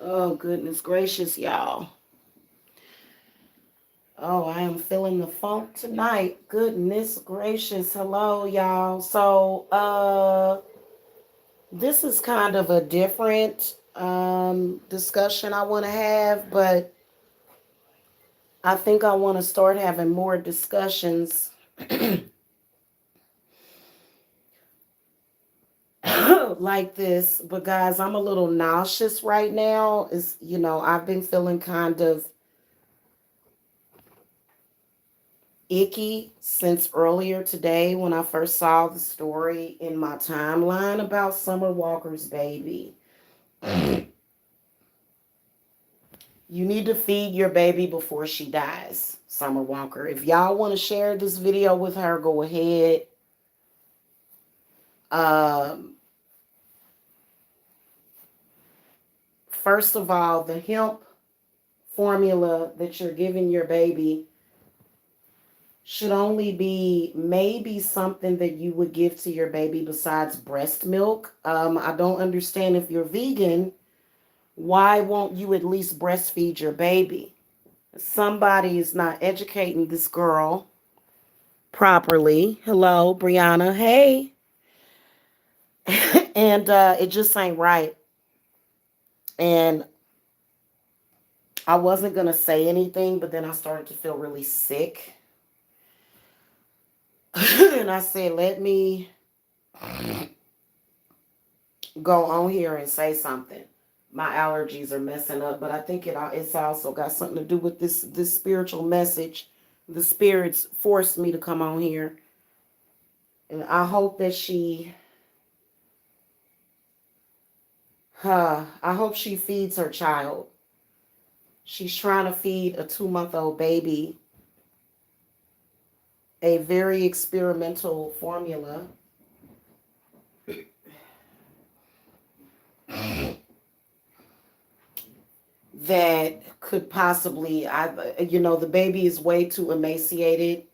Oh, goodness gracious, y'all. Oh, I am feeling the funk tonight. Goodness gracious. Hello, y'all. So, this is kind of a different discussion I want to have, but I think I want to start having more discussions like this. But guys, I'm a little nauseous right now. I've been feeling kind of icky since earlier today when I first saw the story in my timeline about Summer Walker's baby. You need to feed your baby before she dies, Summer Walker. If y'all want to share this video with her, go ahead. Um, First of all, the hemp formula that you're giving your baby should only be maybe something that you would give to your baby besides breast milk. I don't understand, if you're vegan, why won't you at least breastfeed your baby? Somebody is not educating this girl properly. Hello, Brianna. Hey. And it just ain't right. And I wasn't going to say anything, but then I started to feel really sick. And I said, let me go on here and say something. My allergies are messing up, but I think it's also got something to do with this spiritual message. The spirits forced me to come on here. And I hope that I hope she feeds her child. She's trying to feed a 2-month-old baby a very experimental formula that could possibly, the baby is way too emaciated.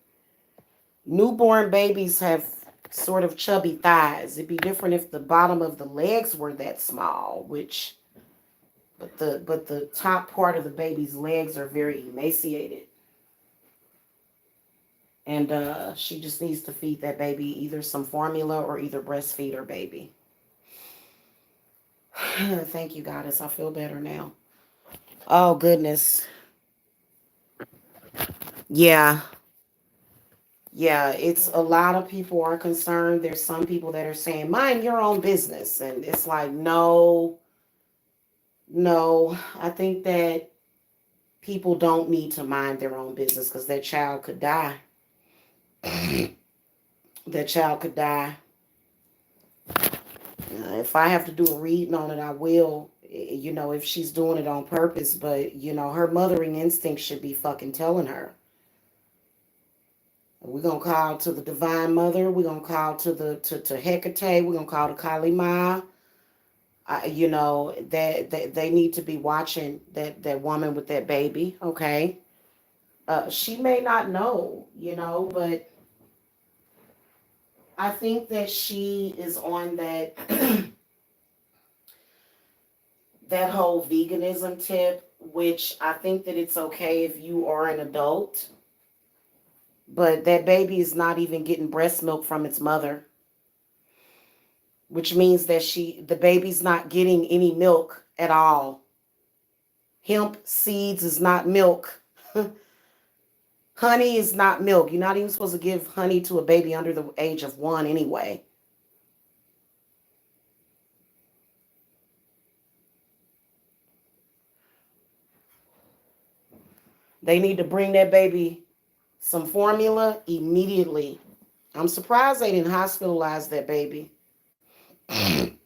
Newborn babies have sort of chubby thighs. It'd be different if the bottom of the legs were that small, but the top part of the baby's legs are very emaciated. And she just needs to feed that baby either some formula or either breastfeed her baby. Thank you, Goddess. I feel better now. Oh, goodness. Yeah. Yeah, it's a lot of people are concerned. There's some people that are saying, mind your own business. And it's like, no, no. I think that people don't need to mind their own business because their child could die. That child could die. If I have to do a reading on it, I will. If she's doing it on purpose, but her mothering instinct should be fucking telling her. We're gonna call to the Divine Mother. We're gonna call to Hecate. We're gonna call to Kali Ma. That they need to be watching that woman with that baby. Okay, she may not know, but I think that she is on that that whole veganism tip, which I think that it's okay if you are an adult, but that baby is not even getting breast milk from its mother, which means that the baby's not getting any milk at all. Hemp seeds is not milk. Honey is not milk. You're not even supposed to give honey to a baby under the age of 1 anyway. They need to bring that baby some formula immediately. I'm surprised they didn't hospitalize that baby. Ain't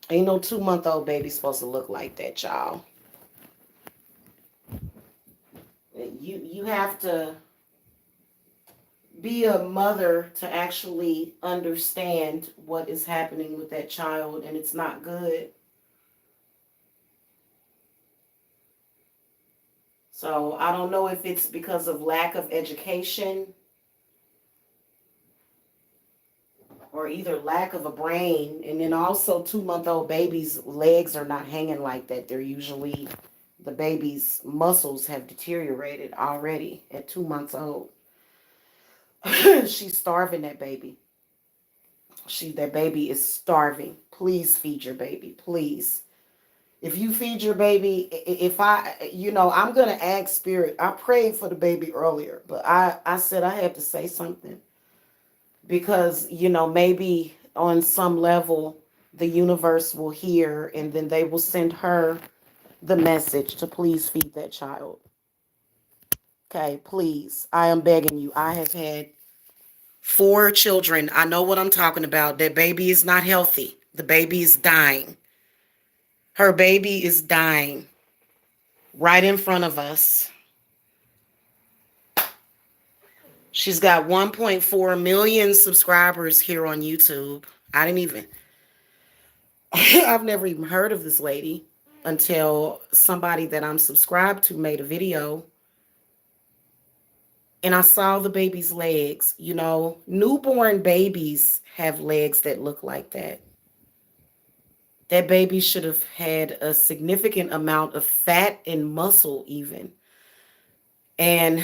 no 2-month-old baby supposed to look like that, y'all. You have to be a mother to actually understand what is happening with that child, and it's not good. So I don't know if it's because of lack of education or either lack of a brain. And then also 2-month-old babies' legs are not hanging like that. They're usually, the baby's muscles have deteriorated already at 2 months old. She's starving that baby. That baby is starving. Please feed your baby. Please. If you feed your baby, if I'm going to ask Spirit. I prayed for the baby earlier, but I said I had to say something because, maybe on some level the universe will hear and then they will send her the message to please feed that child. Okay, please. I am begging you. I have had 4 children. I know what I'm talking about. That baby is not healthy. The baby is dying. Her baby is dying right in front of us. She's got 1.4 million subscribers here on YouTube. I didn't even, I've never even heard of this lady until somebody that I'm subscribed to made a video. And I saw the baby's legs. Newborn babies have legs that look like that. That baby should have had a significant amount of fat and muscle even. And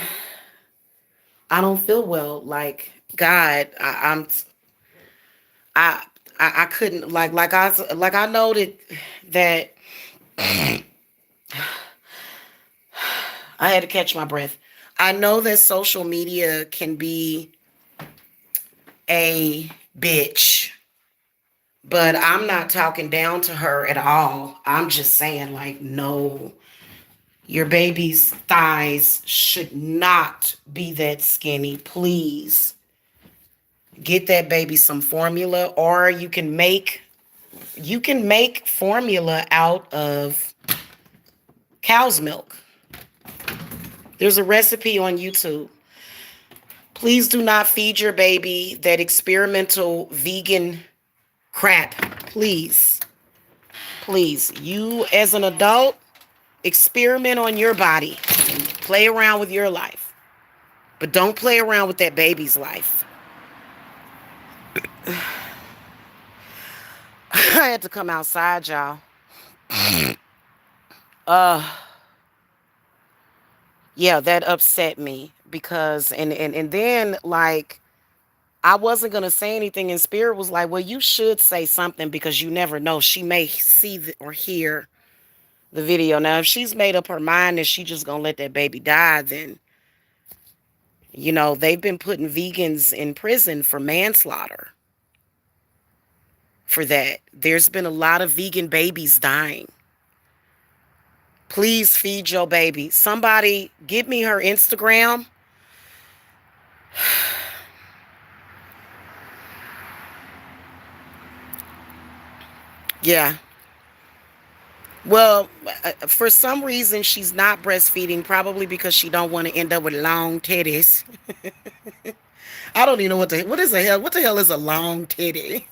I don't feel well. Like, God, I I couldn't I know that I had to catch my breath. I know that social media can be a bitch, but I'm not talking down to her at all. I'm just saying, like, no, your baby's thighs should not be that skinny. Please get that baby some formula, or you can make formula out of cow's milk. There's a recipe on YouTube. Please do not feed your baby that experimental vegan crap. Please. Please. You as an adult, experiment on your body. Play around with your life. But don't play around with that baby's life. I had to come outside, y'all. Yeah, that upset me because and then, like, I wasn't gonna say anything, and Spirit was like, well, you should say something because you never know. She may see or hear the video. Now, if she's made up her mind and she just gonna let that baby die, then, they've been putting vegans in prison for manslaughter for that. There's been a lot of vegan babies dying. Please feed your baby. Somebody give me her Instagram. Yeah. Well, for some reason she's not breastfeeding, probably because she don't want to end up with long titties. I don't even know what the hell is a long titty?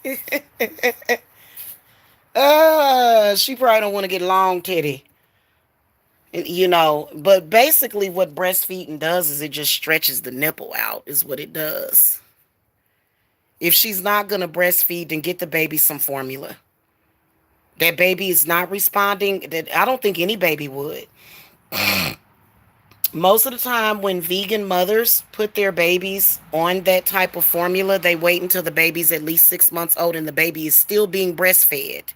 She probably don't want to get long titty. But basically what breastfeeding does is it just stretches the nipple out, is what it does. If she's not going to breastfeed, then get the baby some formula. That baby is not responding. I don't think any baby would. Most of the time when vegan mothers put their babies on that type of formula, they wait until the baby's at least 6 months old and the baby is still being breastfed.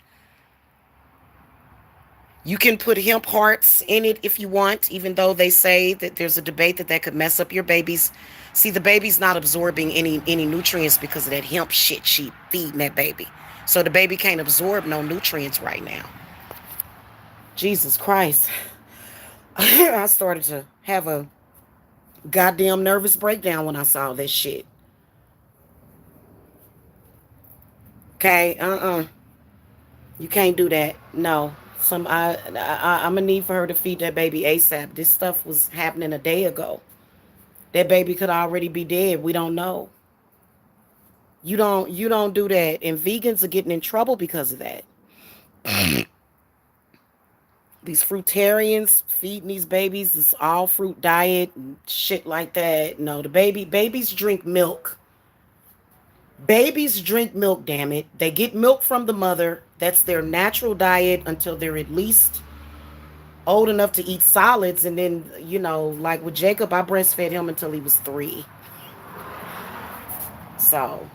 You can put hemp hearts in it if you want, even though they say that there's a debate that could mess up your baby's. See, the baby's not absorbing any nutrients because of that hemp shit she feeding that baby. So the baby can't absorb no nutrients right now. Jesus Christ. I started to have a goddamn nervous breakdown when I saw this shit. Okay, you can't do that. No. I'm gonna need for her to feed that baby ASAP. This stuff was happening a day ago. That baby could already be dead. We don't know. You don't do that. And vegans are getting in trouble because of that. These fruitarians feeding these babies this all fruit diet and shit like that. No, babies drink milk. Babies drink milk, damn it. They get milk from the mother. That's their natural diet until they're at least old enough to eat solids. And then, like with Jacob, I breastfed him until he was 3. So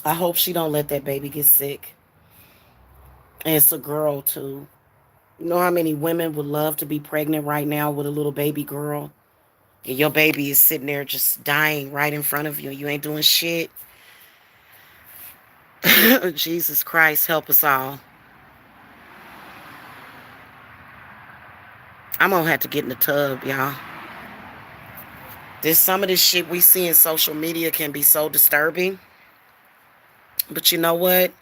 I hope she don't let that baby get sick. And it's a girl too. You know how many women would love to be pregnant right now with a little baby girl? And your baby is sitting there just dying right in front of you. You ain't doing shit. Jesus Christ, help us all. I'm gonna have to get in the tub, y'all. There's some of this shit we see in social media can be so disturbing. But you know what?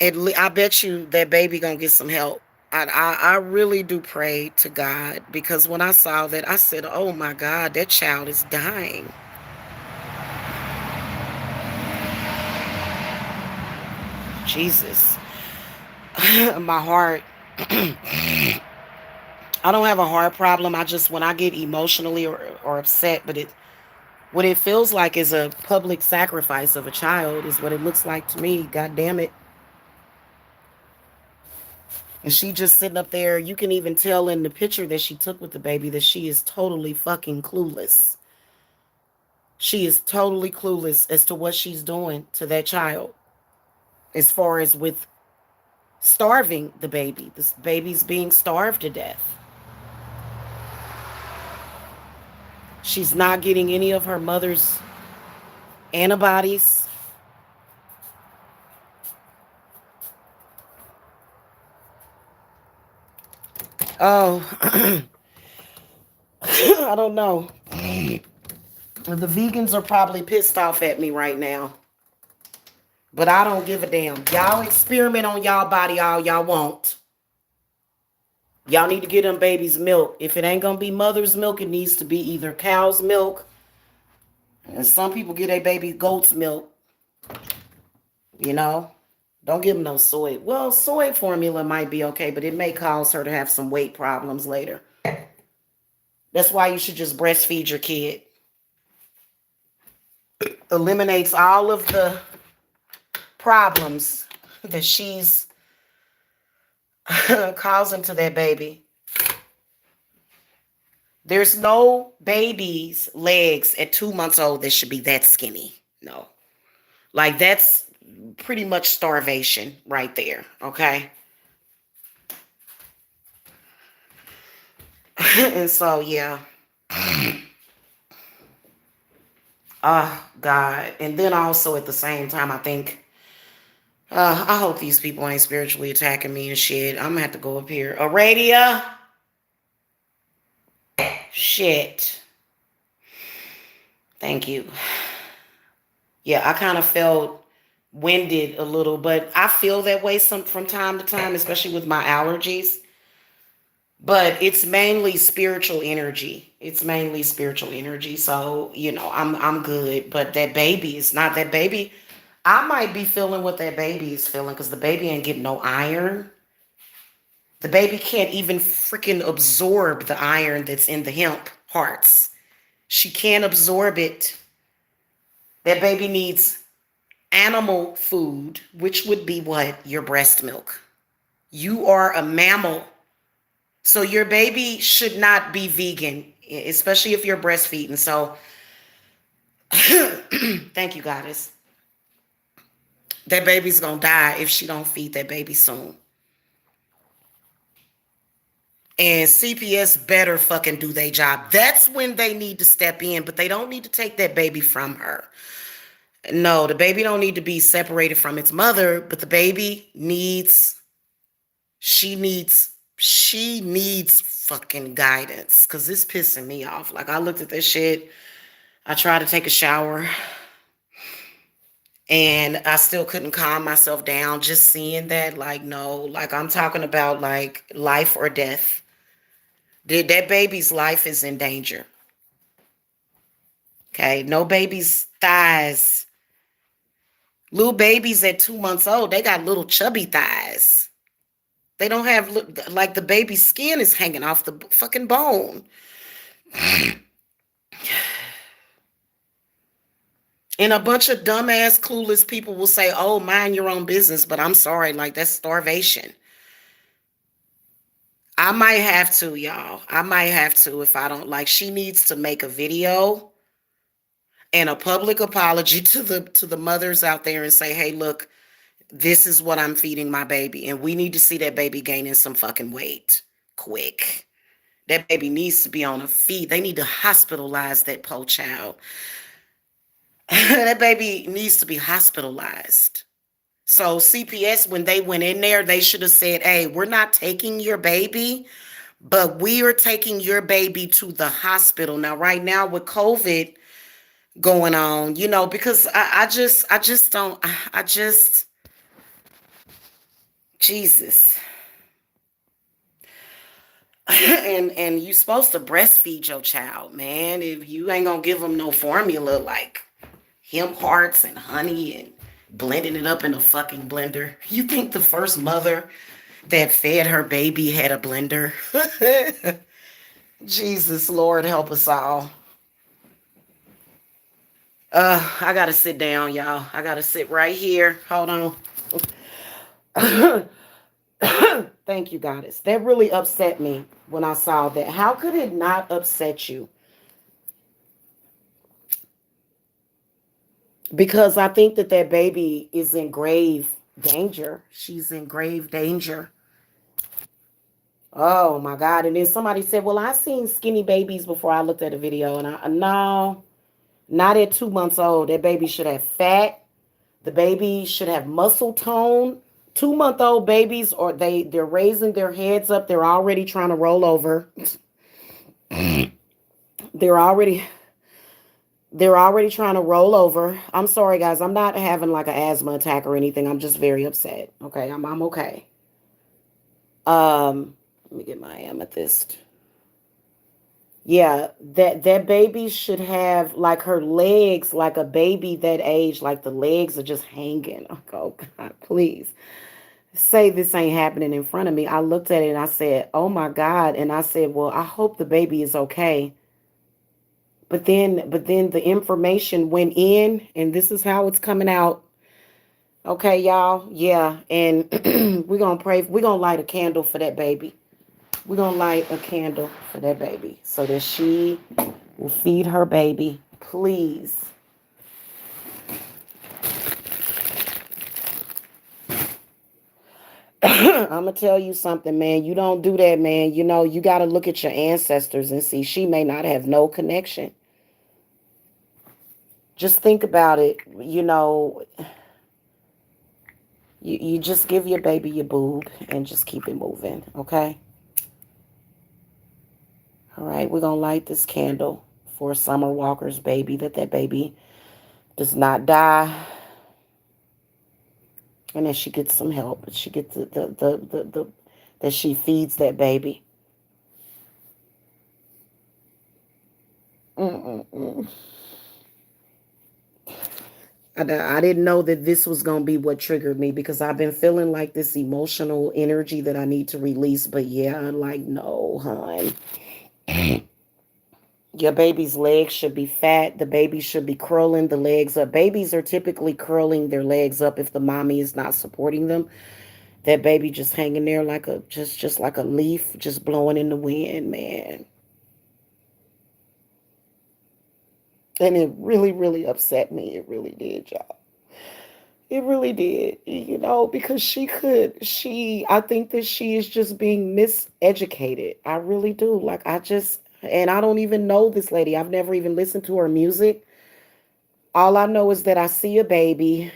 I bet you that baby gonna get some help. I really do pray to God, because when I saw that, I said, oh my God, that child is dying. Jesus. My heart. I don't have a heart problem. I just, when I get emotionally or upset, but what it feels like is a public sacrifice of a child is what it looks like to me. God damn it. And she just sitting up there. You can even tell in the picture that she took with the baby that she is totally fucking clueless. She is totally clueless as to what she's doing to that child. As far as with starving the baby. This baby's being starved to death. She's not getting any of her mother's antibodies. Oh, I don't know. The vegans are probably pissed off at me right now. But I don't give a damn. Y'all experiment on y'all body all y'all want. Y'all need to get them babies milk. If it ain't gonna be mother's milk, it needs to be either cow's milk. And some people get a baby goat's milk. You know? Don't give them no soy. Well, soy formula might be okay, but it may cause her to have some weight problems later. That's why you should just breastfeed your kid. Eliminates all of the problems that she's causing to that baby. There's no baby's legs at 2 months old that should be that skinny. No. Like, that's pretty much starvation right there. Okay. And so, yeah. Oh, God. And then also at the same time, I think, I hope these people ain't spiritually attacking me and shit. I'm gonna have to go up here. Aradia? Shit. Thank you. Yeah, I kind of felt winded a little, but I feel that way from time to time, especially with my allergies. But it's mainly spiritual energy. It's mainly spiritual energy. So, I'm good. But that baby is not that baby. I might be feeling what that baby is feeling, because the baby ain't getting no iron. The baby can't even freaking absorb the iron that's in the hemp hearts. She can't absorb it. That baby needs animal food, which would be what? Your breast milk. You are a mammal. So your baby should not be vegan, especially if you're breastfeeding. So thank you, Goddess. That baby's gonna die if she don't feed that baby soon. And CPS better fucking do their job. That's when they need to step in, but they don't need to take that baby from her. No, the baby don't need to be separated from its mother, but the baby she needs fucking guidance, because it's pissing me off. Like, I looked at this shit. I tried to take a shower and I still couldn't calm myself down just seeing that. Like, no, like, I'm talking about like life or death. That baby's life is in danger. Okay, no baby's thighs. Little babies at 2 months old, they got little chubby thighs. They don't have, like, the baby's skin is hanging off the fucking bone. And a bunch of dumbass, clueless people will say, oh, mind your own business. But I'm sorry, like, that's starvation. I might have to, y'all. I might have to if I don't like. She needs to make a video and a public apology to the mothers out there and say, hey, look, this is what I'm feeding my baby. And we need to see that baby gaining some fucking weight quick. That baby needs to be on a feed. They need to hospitalize that poor child. That baby needs to be hospitalized. So CPS, when they went in there, they should have said, hey, we're not taking your baby, but we are taking your baby to the hospital. Now, right now with COVID going on, because I just don't, I just, Jesus. And you supposed to breastfeed your child, man. If you ain't gonna give them no formula like hemp hearts and honey and blending it up in a fucking blender. You think the first mother that fed her baby had a blender? Jesus, Lord, help us all. I gotta sit down, y'all. I gotta sit right here. Hold on. Thank you, Goddess. That really upset me when I saw that. How could it not upset you? Because I think that baby is in grave danger. She's in grave danger. Oh my God. And then somebody said, well, I seen skinny babies before I looked at a video. And no, not at 2 months old. That baby should have fat. The baby should have muscle tone. 2 month old babies, or they're raising their heads up. They're already trying to roll over. They're already they're already trying to roll over. I'm sorry, guys. I'm not having like an asthma attack or anything. I'm just very upset. Okay, I'm okay. Let me get my amethyst. Yeah, that baby should have like her legs, like a baby that age, like the legs are just hanging. Oh God, please say this ain't happening in front of me. I looked at it and I said, oh my God. And I said, well, I hope the baby is okay. But then the information went in, and this is how it's coming out. Okay, y'all. Yeah, and we're gonna pray. We're gonna light a candle for that baby. We're gonna light a candle for that baby so that she will feed her baby. Please. I'm gonna tell you something, man. You don't do that, man. You got to look at your ancestors and see she may not have no connection. Just think about it. You just give your baby your boob and just keep it moving, okay? All right, we're going to light this candle for Summer Walker's baby, that baby does not die. And that she gets some help. She gets that she feeds that baby. Mm-mm-mm. I didn't know that this was going to be what triggered me, because I've been feeling like this emotional energy that I need to release. But yeah, like, no, hon. Your baby's legs should be fat. The baby should be curling the legs up. Babies are typically curling their legs up if the mommy is not supporting them. That baby just hanging there like just like a leaf, just blowing in the wind, man. And it really, really upset me. It really did, y'all. It really did, because I think that she is just being miseducated. I really do. Like, and I don't even know this lady. I've never even listened to her music. All I know is that I see a baby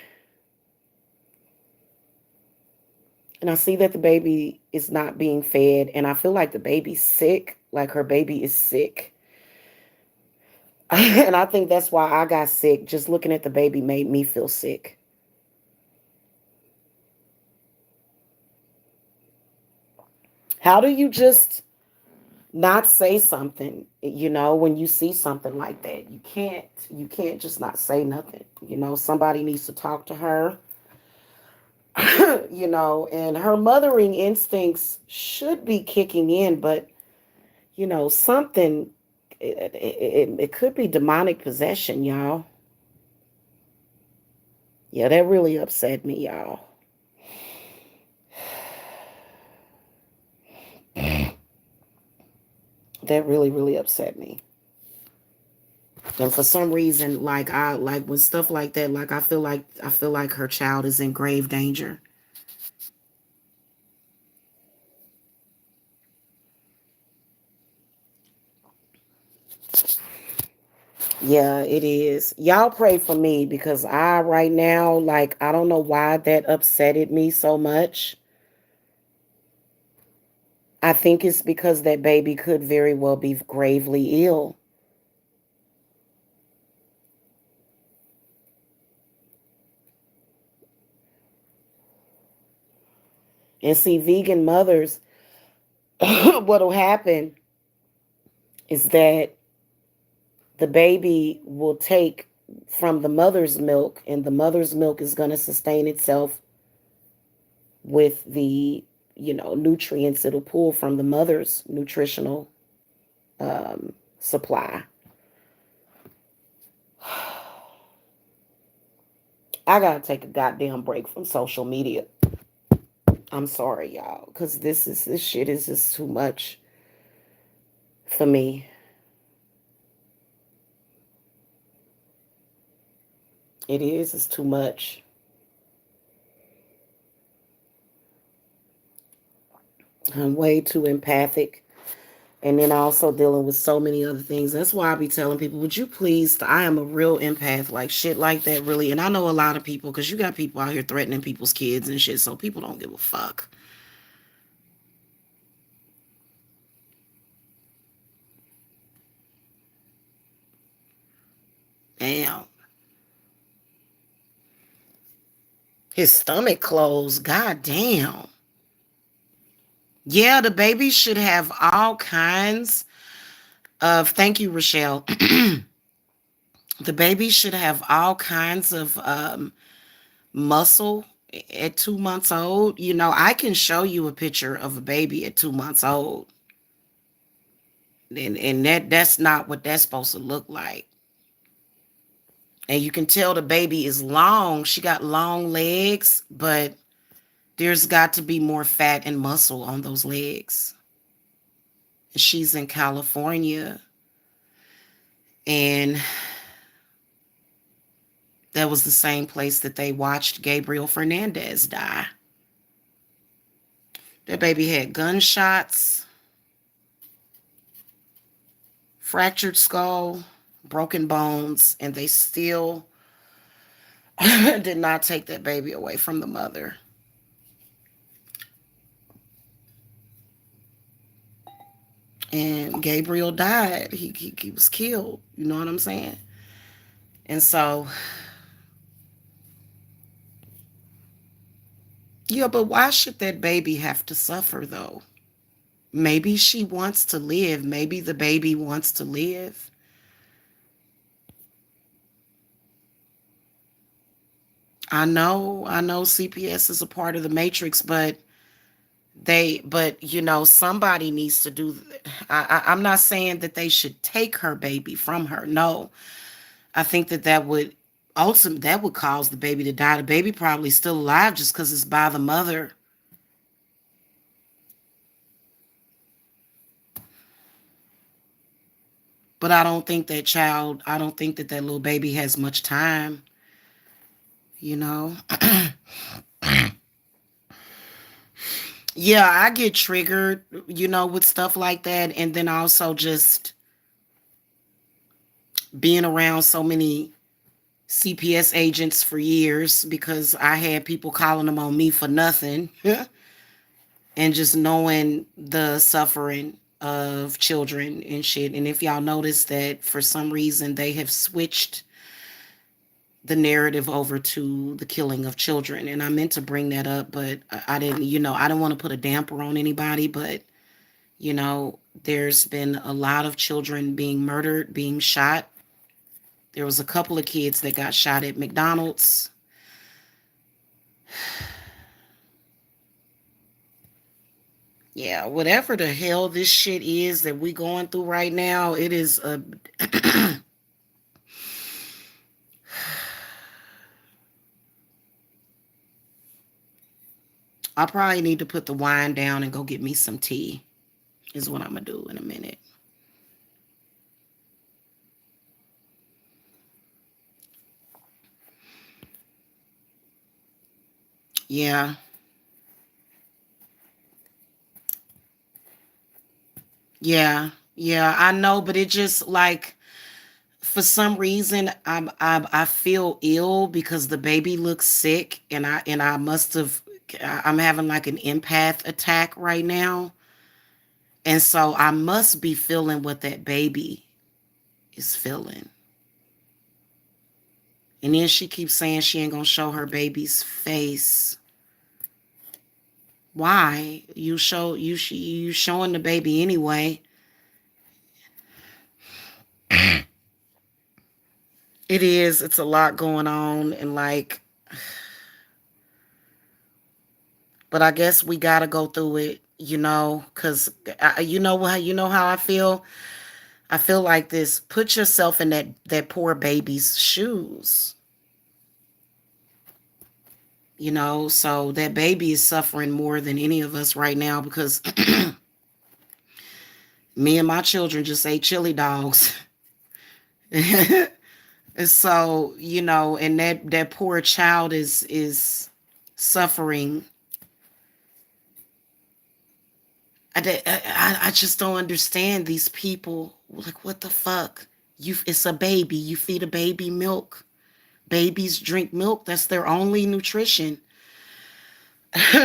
and I see that the baby is not being fed, and I feel like the baby's sick, like her baby is sick. And I think that's why I got sick. Just looking at the baby made me feel sick. How do you just not say something, when you see something like that? You can't just not say nothing. Somebody needs to talk to her. And her mothering instincts should be kicking in, but something It could be demonic possession, y'all. Yeah, that really upset me, y'all. That really, really upset me. And for some reason, like I like when stuff like that, like I feel like her child is in grave danger. Yeah, it is. Y'all pray for me because I right now, like, I don't know why that upsetted me so much. I think it's because that baby could very well be gravely ill. And see, vegan mothers, what'll happen is that the baby will take from the mother's milk, and the mother's milk is going to sustain itself with the, nutrients it'll pull from the mother's nutritional supply. I gotta take a goddamn break from social media. I'm sorry, y'all, because this shit is just too much for me. It is. It's too much. I'm way too empathic. And then also dealing with so many other things. That's why I be telling people, would you please, I am a real empath, like shit like that, really. And I know a lot of people, because you got people out here threatening people's kids and shit, so people don't give a fuck. Damn. His stomach closed. God damn. Yeah, the baby should have all kinds of, thank you, Rochelle. The baby should have all kinds of muscle at 2 months old. I can show you a picture of a baby at 2 months old. And that's not what that's supposed to look like. And you can tell the baby is long. She got long legs, but there's got to be more fat and muscle on those legs. She's in California, and that was the same place that they watched Gabriel Fernandez die. That baby had gunshots, fractured skull, broken bones, and they still did not take that baby away from the mother. And Gabriel died. He was killed. You know what I'm saying? And so, yeah, but why should that baby have to suffer though? Maybe she wants to live. Maybe the baby wants to live. I know CPS is a part of the matrix, but somebody needs to do. I'm not saying that they should take her baby from her. No, I think that would ultimately that would cause the baby to die. The baby probably still alive just because it's by the mother. But I don't think that little baby has much time, you know? Yeah, I get triggered, with stuff like that. And then also just being around so many CPS agents for years because I had people calling them on me for nothing. And just knowing the suffering of children and shit. And if y'all notice that for some reason they have switched the narrative over to the killing of children. And I meant to bring that up, but I didn't, I don't want to put a damper on anybody, but, there's been a lot of children being murdered, being shot. There was a couple of kids that got shot at McDonald's. Yeah, whatever the hell this shit is that we going through right now, it is a I probably need to put the wine down and go get me some tea. Is what I'm gonna do in a minute. Yeah. Yeah. Yeah, I know, but it just like for some reason I feel ill because the baby looks sick and I must have I'm having like an empath attack right now. And so I must be feeling what that baby is feeling. And then she keeps saying she ain't gonna show her baby's face. Why? You showing the baby anyway. It is. It's a lot going on and like but I guess we got to go through it, cuz you know how I feel. I feel like this. Put yourself in that poor baby's shoes. So that baby is suffering more than any of us right now because me and my children just ate chili dogs. So, and that poor child is suffering. I just don't understand these people. Like, what the fuck? It's a baby. You feed a baby milk. Babies drink milk. That's their only nutrition.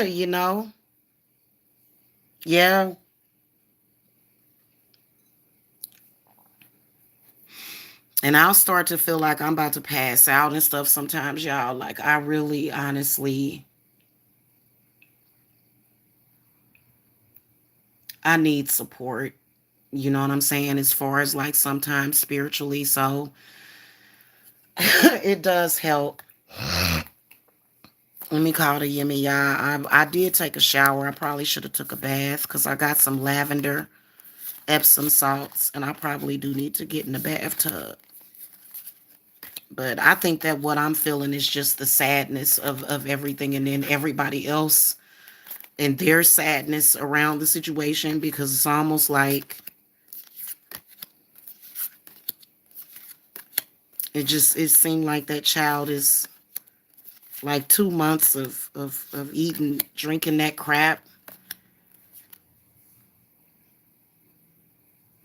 you know? Yeah. And I'll start to feel like I'm about to pass out and stuff sometimes, y'all. Like, I really, honestly, I need support. You know what I'm saying? As far as like sometimes spiritually. So it does help. Let me call the Yimmy, y'all. I did take a shower. I probably should have took a bath because I got some lavender, Epsom salts, and I probably do need to get in the bathtub. But I think that what I'm feeling is just the sadness of everything and then everybody else and their sadness around the situation because it's almost like it seemed like that child is like 2 months of eating, drinking that crap.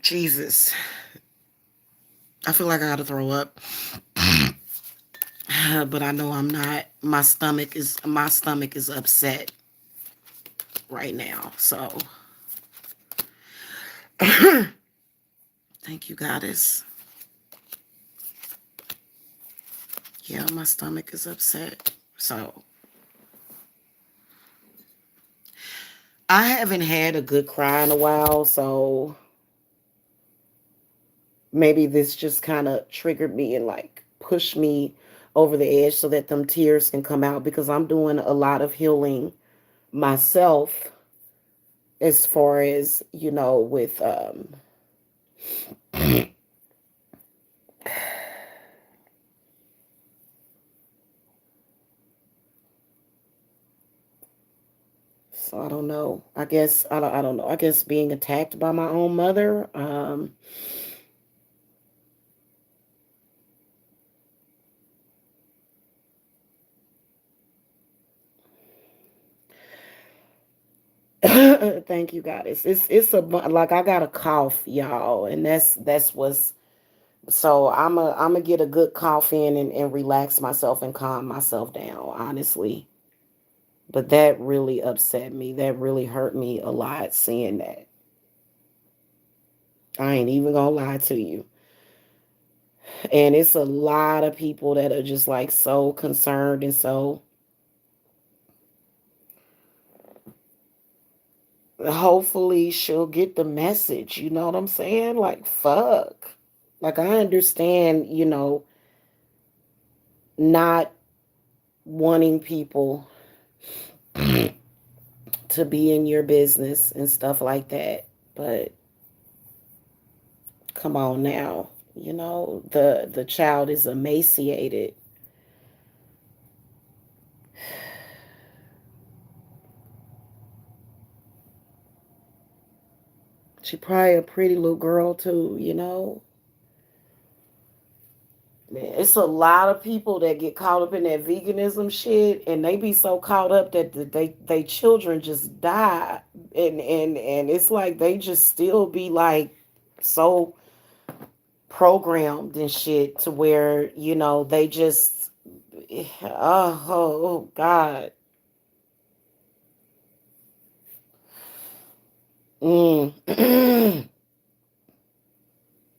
Jesus. I feel like I gotta throw up. But I know I'm not. My stomach is upset right now. So thank you, goddess. Yeah, my stomach is upset. So I haven't had a good cry in a while, so maybe this just kind of triggered me and like pushed me over the edge so that them tears can come out because I'm doing a lot of healing myself as far as, with so I don't know. I don't know. I guess being attacked by my own mother. Thank you, goddess. It's like I got a cough, y'all, and that's what's so I'm gonna get a good cough in and relax myself and calm myself down, honestly. But that really upset me. That really hurt me a lot seeing that. I ain't even gonna lie to you. And it's a lot of people that are just like so concerned and so hopefully she'll get the message. You know what I'm saying? Like, fuck. Like, I understand, not wanting people to be in your business and stuff like that. But come on now, the child is emaciated. She probably a pretty little girl too. Man, it's a lot of people that get caught up in that veganism shit, and they be so caught up that they children just die, and it's like they just still be like so programmed and shit to where they just oh God. Mm.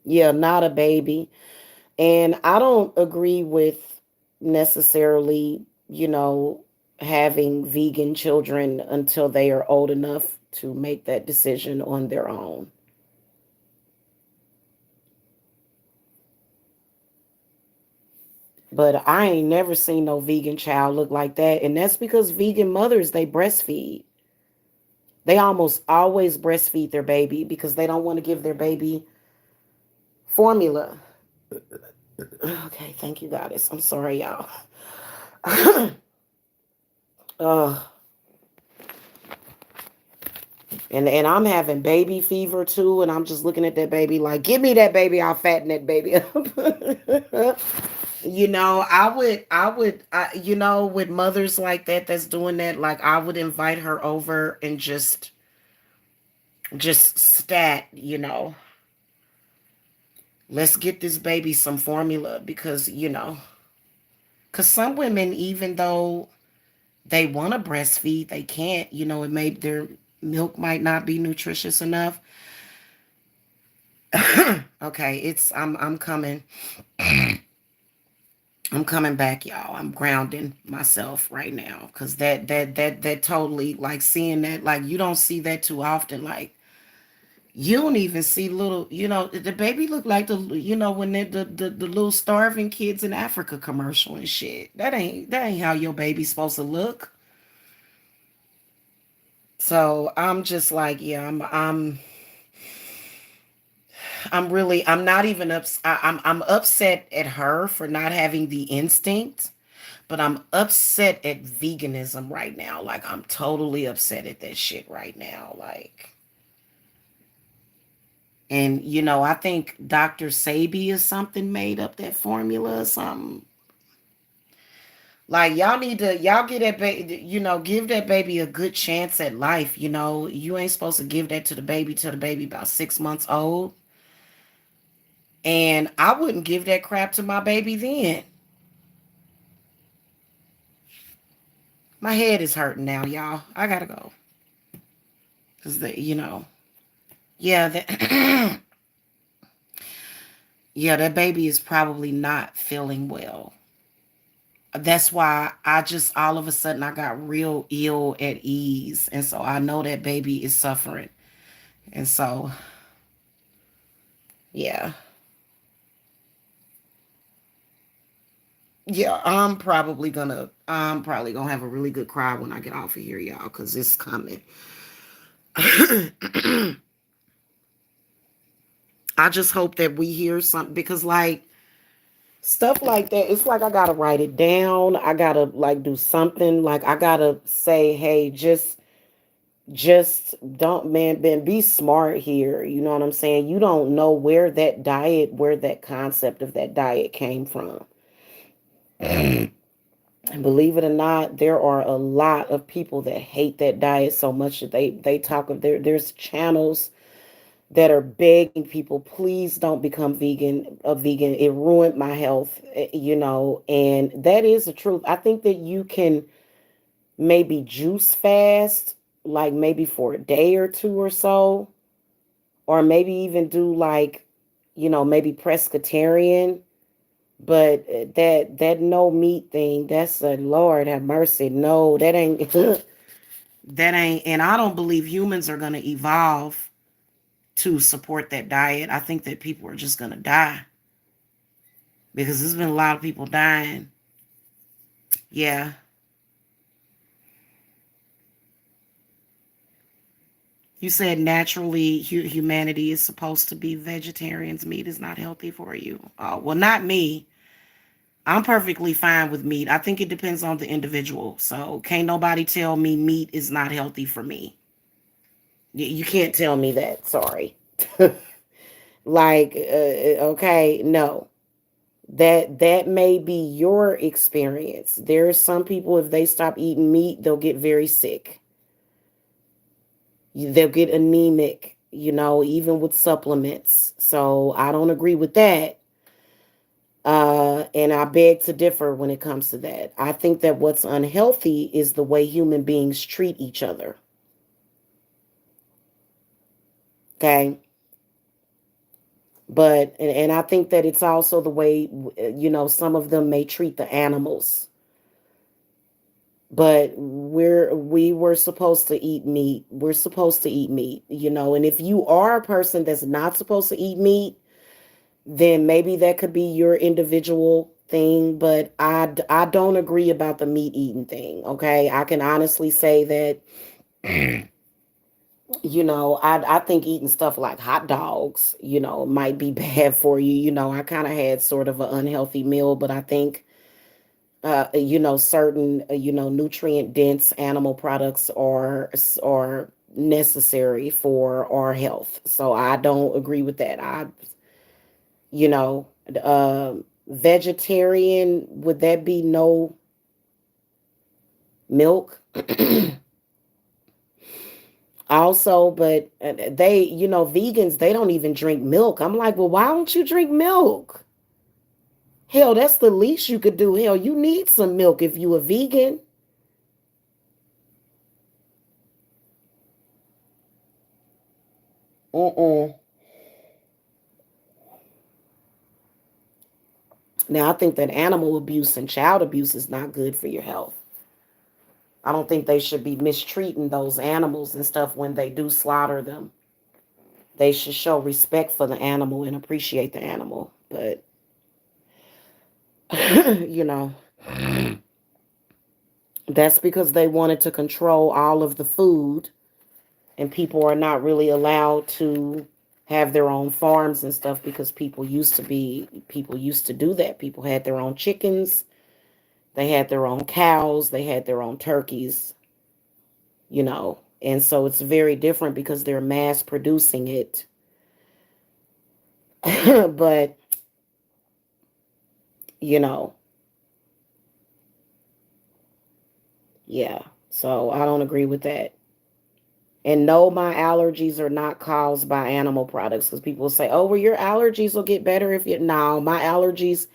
Yeah, not a baby. And I don't agree with necessarily, having vegan children until they are old enough to make that decision on their own. But I ain't never seen no vegan child look like that. And that's because vegan mothers, they breastfeed. They almost always breastfeed their baby because they don't want to give their baby formula. Okay, thank you, Goddess. I'm sorry, y'all. uh, and I'm having baby fever too, and I'm just looking at that baby like, give me that baby, I'll fatten that baby up. With mothers like that that's doing that, like I would invite her over and just let's get this baby some formula because some women, even though they want to breastfeed, they can't. It may their milk might not be nutritious enough. Okay, I'm coming. I'm coming back, y'all. I'm grounding myself right now because that totally, like, seeing that, like, you don't see that too often. Like, you don't even see little, the baby look like when the little starving kids in Africa commercial and shit. That ain't how your baby's supposed to look. So I'm just like, yeah, I'm not even I'm upset at her for not having the instinct, but I'm upset at veganism right now. Like, I'm totally upset at that shit right now. Like, and I think Dr. Sabi or something made up that formula or something. Like, y'all get that baby, give that baby a good chance at life. You ain't supposed to give that to the baby till the baby about 6 months old. And I wouldn't give that crap to my baby then. My head is hurting now, y'all. I gotta go. Cause yeah, yeah, that baby is probably not feeling well. That's why I just all of a sudden I got real ill at ease. And so I know that baby is suffering. And so, yeah. Yeah, I'm probably gonna have a really good cry when I get off of here, y'all, because it's coming. I just hope that we hear something because, like, stuff like that, it's like I gotta write it down. I gotta, like, do something. Like, I gotta say, hey, just don't, man, be smart here. You know what I'm saying? You don't know where that concept of that diet came from. And believe it or not, there are a lot of people that hate that diet so much that they talk of there's channels that are begging people, please don't become a vegan. It ruined my health, and that is the truth. I think that you can maybe juice fast, like maybe for a day or two or so, or maybe even do like, maybe pescatarian. But that no meat thing, that's a Lord have mercy. No, that ain't that ain't. And I don't believe humans are gonna evolve to support that diet. I think that people are just gonna die because there's been a lot of people dying. Yeah, You said naturally humanity is supposed to be vegetarians. Meat is not healthy for you. Well, not me. I'm perfectly fine with meat. I think it depends on the individual. So can't nobody tell me meat is not healthy for me. You can't tell me that. Sorry. Like, okay, no. That may be your experience. There's some people, if they stop eating meat, they'll get very sick. They'll get anemic, even with supplements. So I don't agree with that. And I beg to differ when it comes to that. I think that what's unhealthy is the way human beings treat each other. Okay. But, and I think that it's also the way, some of them may treat the animals. But we were supposed to eat meat. We're supposed to eat meat, and if you are a person that's not supposed to eat meat, then maybe that could be your individual thing. But I don't agree about the meat eating thing. Okay. I can honestly say that, I think eating stuff like hot dogs, might be bad for you. I kind of had sort of an unhealthy meal, but I think certain, nutrient dense animal products are necessary for our health. So I don't agree with that. You know, vegetarian, would that be no milk? Also, but they, vegans, they don't even drink milk. I'm like, well, why don't you drink milk? Hell, that's the least you could do. Hell, you need some milk if you a vegan. Uh-uh. Now, I think that animal abuse and child abuse is not good for your health. I don't think they should be mistreating those animals and stuff when they do slaughter them. They should show respect for the animal and appreciate the animal. But, you know, that's because they wanted to control all of the food, and people are not really allowed to have their own farms and stuff because people used to do that. People had their own chickens, they had their own cows, they had their own turkeys, and so it's very different because they're mass producing it. But, you know, yeah. So I don't agree with that. And no, my allergies are not caused by animal products because people say, "Oh, well, your allergies will get better if you." No, my allergies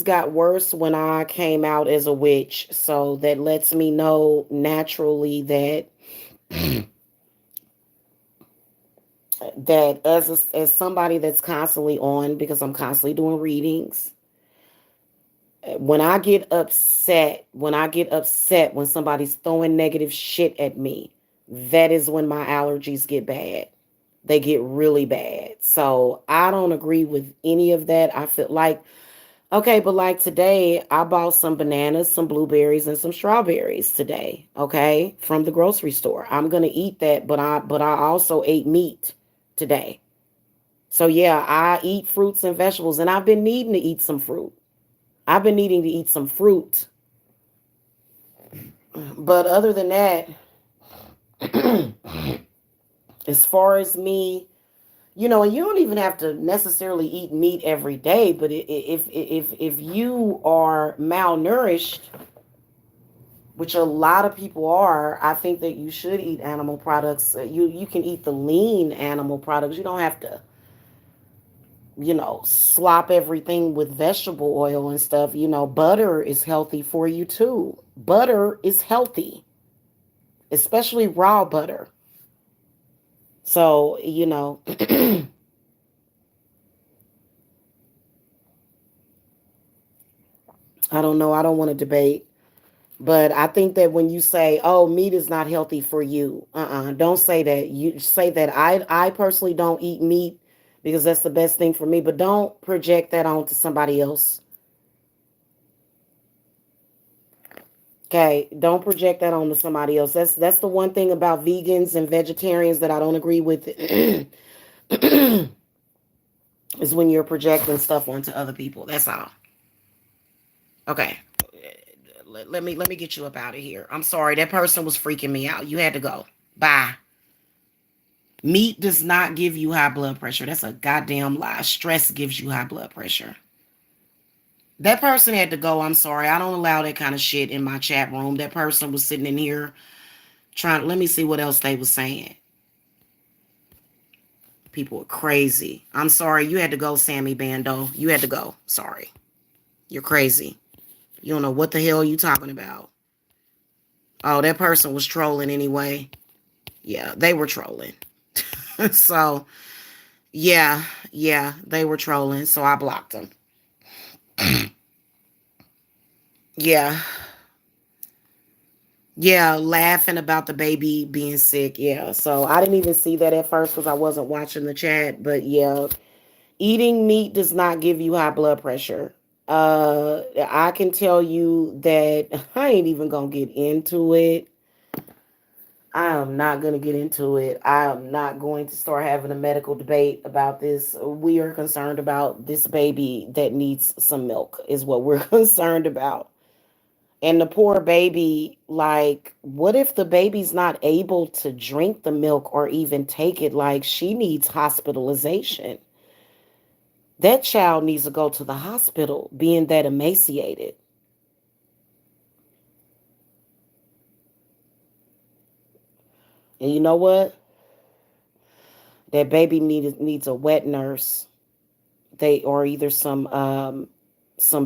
got worse when I came out as a witch. So that lets me know naturally that as somebody that's constantly on, because I'm constantly doing readings, when I get upset when somebody's throwing negative shit at me, that is when my allergies get bad. They get really bad. So I don't agree with any of that. I feel like, okay, but like today, I bought some bananas, some blueberries, and some strawberries today, okay, from the grocery store. I'm gonna eat that, but I also ate meat today. So yeah, I eat fruits and vegetables, and I've been needing to eat some fruit. I've been needing to eat some fruit. But other than that, as far as me, and you don't even have to necessarily eat meat every day, but if you are malnourished, which a lot of people are, I think that you should eat animal products. You can eat the lean animal products. You don't have to, slop everything with vegetable oil and stuff. Butter is healthy for you too. Butter is healthy, especially raw butter. So, I don't know. I don't want to debate. But I think that when you say, "Oh, meat is not healthy for you," don't say that. You say that I personally don't eat meat because that's the best thing for me. But don't project that onto somebody else. Okay, don't project that onto somebody else. That's the one thing about vegans and vegetarians that I don't agree with. Is when you're projecting stuff onto other people. That's all. Okay. Let me get you up out of here. I'm sorry, that person was freaking me out. You had to go. Bye. Meat does not give you high blood pressure. That's a goddamn lie. Stress gives you high blood pressure. That person had to go. I'm sorry. I don't allow that kind of shit in my chat room. That person was sitting in here trying. Let me see what else they was saying. People are crazy. I'm sorry. You had to go, Sammy Bando. You had to go. Sorry. You're crazy. You don't know what the hell you talking about. Oh, that person was trolling anyway. Yeah, they were trolling. So, yeah, they were trolling. So I blocked them. Yeah. Yeah, laughing about the baby being sick. Yeah. So I didn't even see that at first because I wasn't watching the chat. But yeah, eating meat does not give you high blood pressure. I can tell you that I ain't even gonna get into it. I am not going to get into it. I am not going to start having a medical debate about this. We are concerned about this baby that needs some milk, is what we're concerned about. And the poor baby, like, what if the baby's not able to drink the milk or even take it? Like, she needs hospitalization. That child needs to go to the hospital, being that emaciated. And you know what? That baby needs a wet nurse. They or either some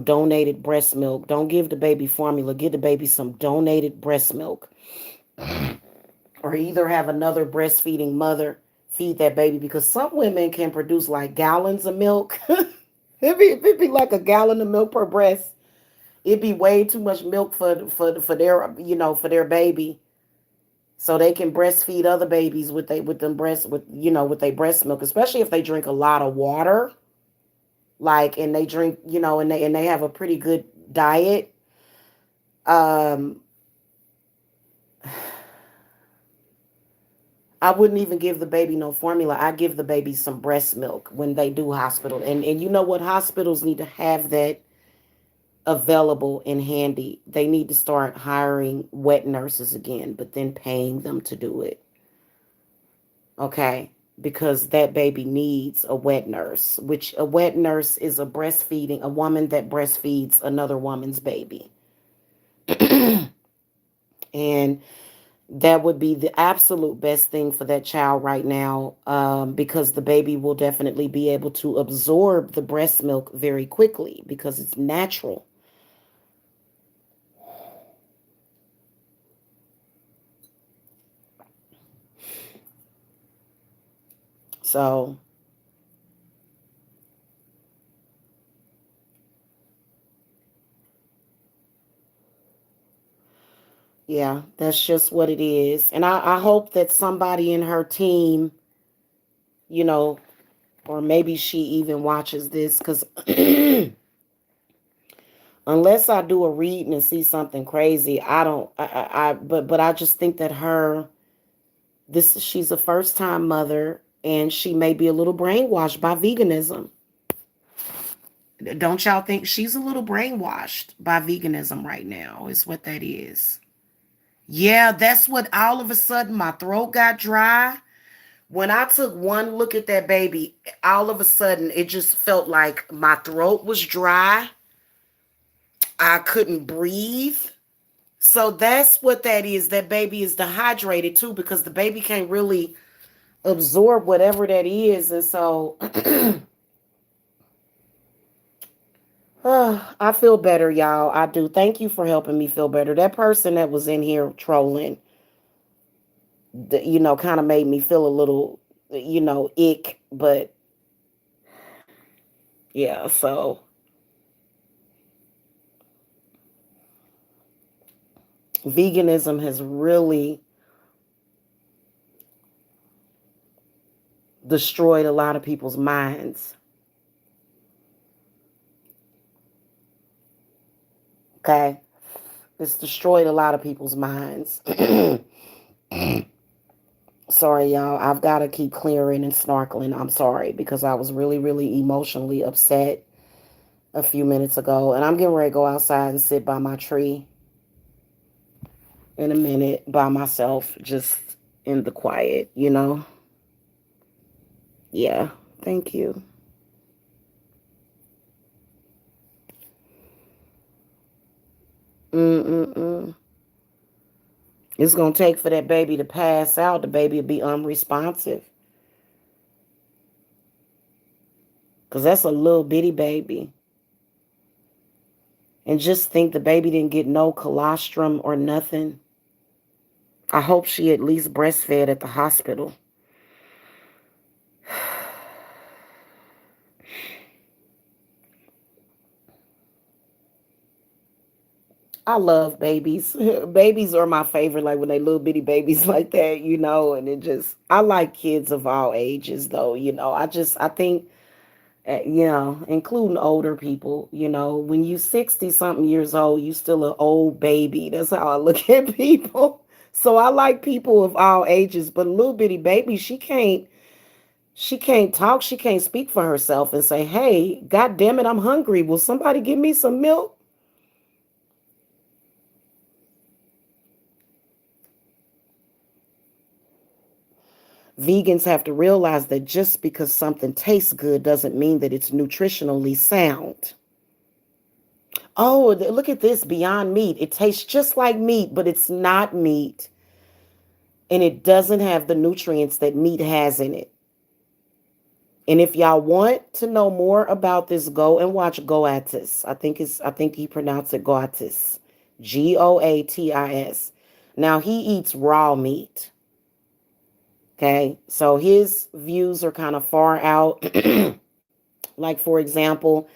donated breast milk. Don't give the baby formula. Give the baby some donated breast milk. Or either have another breastfeeding mother feed that baby because some women can produce like gallons of milk. It'd be like a gallon of milk per breast. It'd be way too much milk for their for their baby. So they can breastfeed other babies with them breast with their breast milk, especially if they drink a lot of water, like and they drink and they have a pretty good diet. Um, I wouldn't even give the baby no formula. I give the baby some breast milk when they do hospital. And you know what? Hospitals need to have that available and handy. They need to start hiring wet nurses again, but then paying them to do it. Okay? Because that baby needs a wet nurse, which a wet nurse is a woman that breastfeeds another woman's baby. And that would be the absolute best thing for that child right now, because the baby will definitely be able to absorb the breast milk very quickly because it's natural. So, yeah, that's just what it is. And I hope that somebody in her team, you know, or maybe she even watches this because unless I do a reading and see something crazy, I don't, but I just think that she's a first time mother and she may be a little brainwashed by veganism. Don't y'all think she's a little brainwashed by veganism right now? Is what that is. Yeah, that's what all of a sudden my throat got dry. When I took one look at that baby, all of a sudden it just felt like my throat was dry. I couldn't breathe. So that's what that is. That baby is dehydrated too because the baby can't really absorb whatever that is. And so I feel better, y'all. I do. Thank you for helping me feel better. That person that was in here trolling, kind of made me feel a little, ick. But yeah, so veganism has really destroyed a lot of people's minds. Okay. It's destroyed a lot of people's minds. Sorry, y'all. I've got to keep clearing and snorkeling. I'm sorry because I was really, really emotionally upset a few minutes ago. And I'm getting ready to go outside and sit by my tree in a minute by myself, just in the quiet, you know? Yeah. Thank you. Mm-mm-mm. It's going to take for that baby to pass out. The baby will be unresponsive. Because that's a little bitty baby. And just think the baby didn't get no colostrum or nothing. I hope she at least breastfed at the hospital. I love babies. Babies are my favorite, like when they little bitty babies like that, you know, and it just, I like kids of all ages though, you know. I think, you know, including older people, you know, when you 60 something years old, you still an old baby. That's how I look at people. So I like people of all ages, but a little bitty baby, she can't talk, she can't speak for herself and say, hey, God damn it, I'm hungry. Will somebody give me some milk? Vegans have to realize that just because something tastes good doesn't mean that it's nutritionally sound. Oh, look at this Beyond Meat. It tastes just like meat, but it's not meat. And it doesn't have the nutrients that meat has in it. And if y'all want to know more about this, go and watch Goatis. I think he pronounced it Goatis. Goatis. Now he eats raw meat. Okay. So his views are kind of far out. Like for example,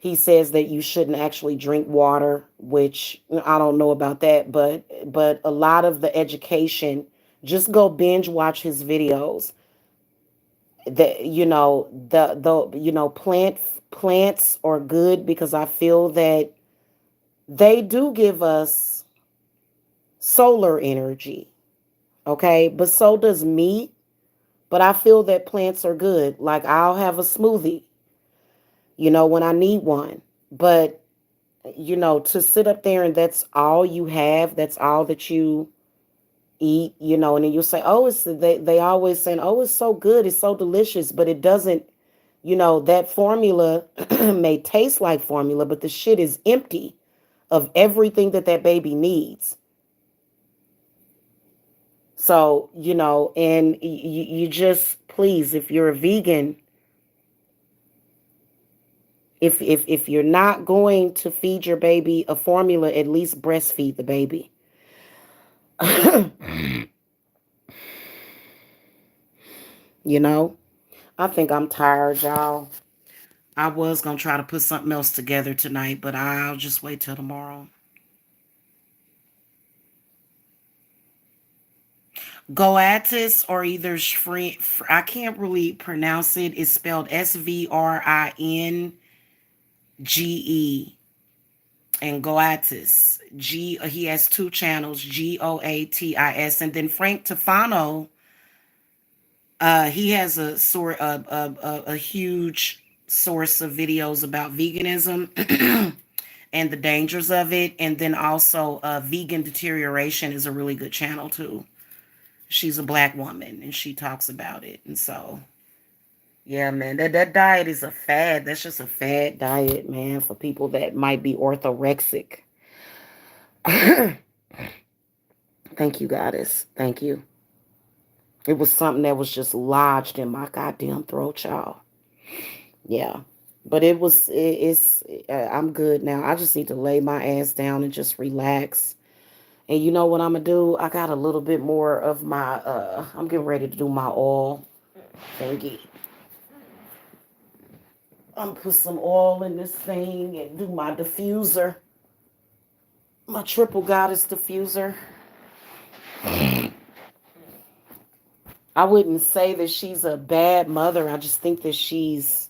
he says that you shouldn't actually drink water, which I don't know about that, but a lot of the education, just go binge watch his videos. That plants are good because I feel that they do give us solar energy, okay? But so does meat, but I feel that plants are good. Like I'll have a smoothie, when I need one. But to sit up there and that's all you have, that's all that you eat, and then you'll say, oh, they always saying, oh, it's so good, it's so delicious, but it doesn't, that formula may taste like formula, but the shit is empty of everything that baby needs. So, and you just, please, if you're a vegan, if you're not going to feed your baby a formula, at least breastfeed the baby. you know, I think I'm tired, y'all. I was gonna try to put something else together tonight, but I'll just wait till tomorrow. Goatis or either Shri, I can't really pronounce it. It's spelled Svringe, and Goatis. He has two channels, Goatis, and then Frank Tofano. He has a huge source of videos about veganism and the dangers of it, and then also Vegan Deterioration is a really good channel too. She's a black woman and she talks about it, and so yeah, man, that diet is a fad. That's just a fad diet, man, for people that might be orthorexic. Thank you, goddess. Thank you. It was something that was just lodged in my goddamn throat, y'all. Yeah. But I'm good now. I just need to lay my ass down and just relax. And you know what I'm gonna do? I got a little bit more of my I'm getting ready to do my oil thingy. I'm gonna put some oil in this thing and do my diffuser. My triple goddess diffuser. I wouldn't say that she's a bad mother. I just think that she's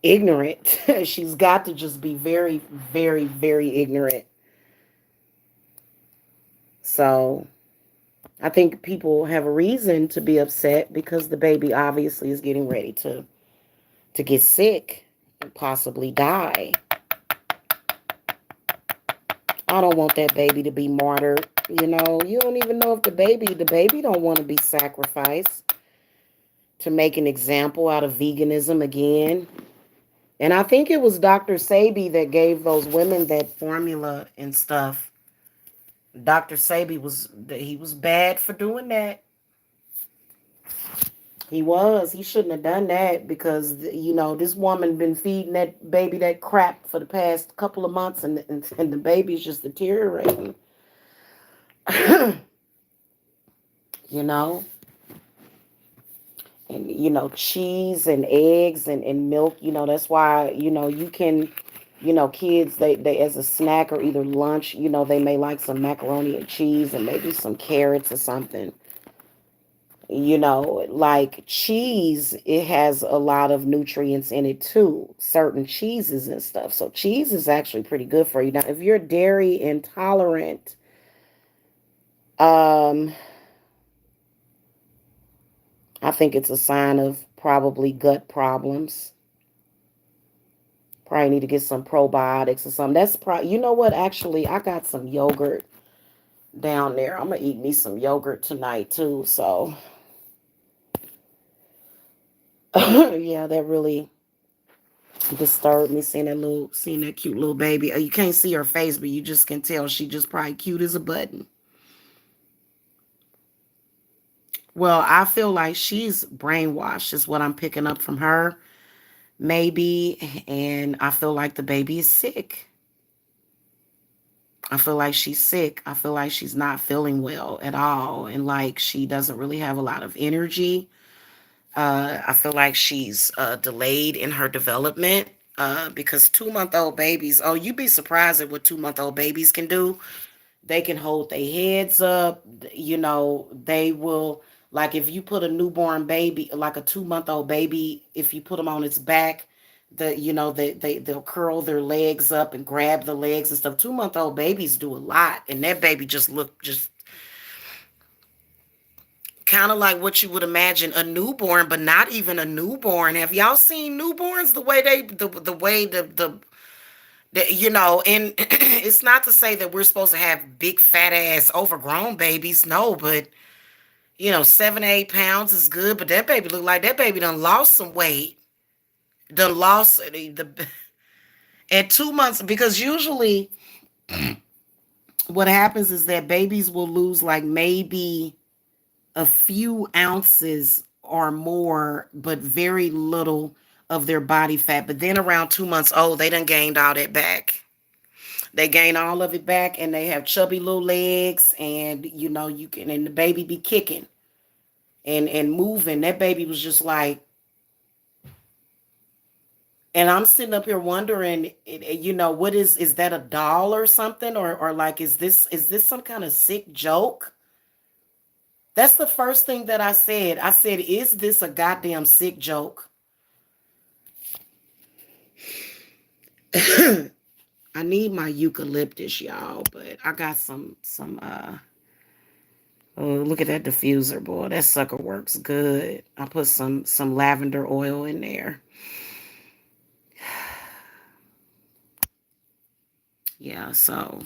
ignorant. She's got to just be very, very, very ignorant. So I think people have a reason to be upset because the baby obviously is getting ready to get sick and possibly die. I don't want that baby to be martyred. You don't even know if the baby don't want to be sacrificed to make an example out of veganism again. And I think it was Dr. Sabi that gave those women that formula and stuff. Dr. Sabi he was bad for doing that. He was. He shouldn't have done that because this woman been feeding that baby that crap for the past couple of months, and the baby's just deteriorating. you know, and cheese and eggs and milk. That's why you can. Kids they as a snack or either lunch. They may like some macaroni and cheese and maybe some carrots or something. Like cheese, it has a lot of nutrients in it too, certain cheeses and stuff. So cheese is actually pretty good for you. Now if you're dairy intolerant, um I think it's a sign of probably gut problems. Probably need to get some probiotics or something. That's probably, you know what, actually I got some yogurt down there. I'm gonna eat me some yogurt tonight too. So yeah, that really disturbed me seeing that cute little baby. You can't see her face, but you just can tell she just probably cute as a button. Well, I feel like she's brainwashed is what I'm picking up from her, maybe, and I feel like the baby is sick. I feel like she's sick. I feel like she's not feeling well at all, and like she doesn't really have a lot of energy. I feel like she's delayed in her development because 2-month-old babies, oh, you'd be surprised at what 2-month-old babies can do. They can hold their heads up. They will, like if you put a newborn baby, like a 2-month-old baby, if you put them on its back, they'll curl their legs up and grab the legs and stuff. 2-month-old babies do a lot, and that baby just kind of like what you would imagine a newborn, but not even a newborn. Have y'all seen newborns? The way the way and it's not to say that we're supposed to have big fat ass overgrown babies, no, but 7 to 8 pounds is good. But that baby look like that baby done lost some weight, done lost the at 2 months, because usually what happens is that babies will lose like maybe a few ounces or more, but very little of their body fat. But then around 2 months old, they done gained all that back. They gain all of it back, and they have chubby little legs, and you can, and the baby be kicking and moving. That baby was just like, and I'm sitting up here wondering, what is that, a doll or something, or like is this some kind of sick joke? That's the first thing that I said. I said, is this a goddamn sick joke? I need my eucalyptus, y'all, but I got some oh, look at that diffuser, boy. That sucker works good. I put some lavender oil in there. Yeah, so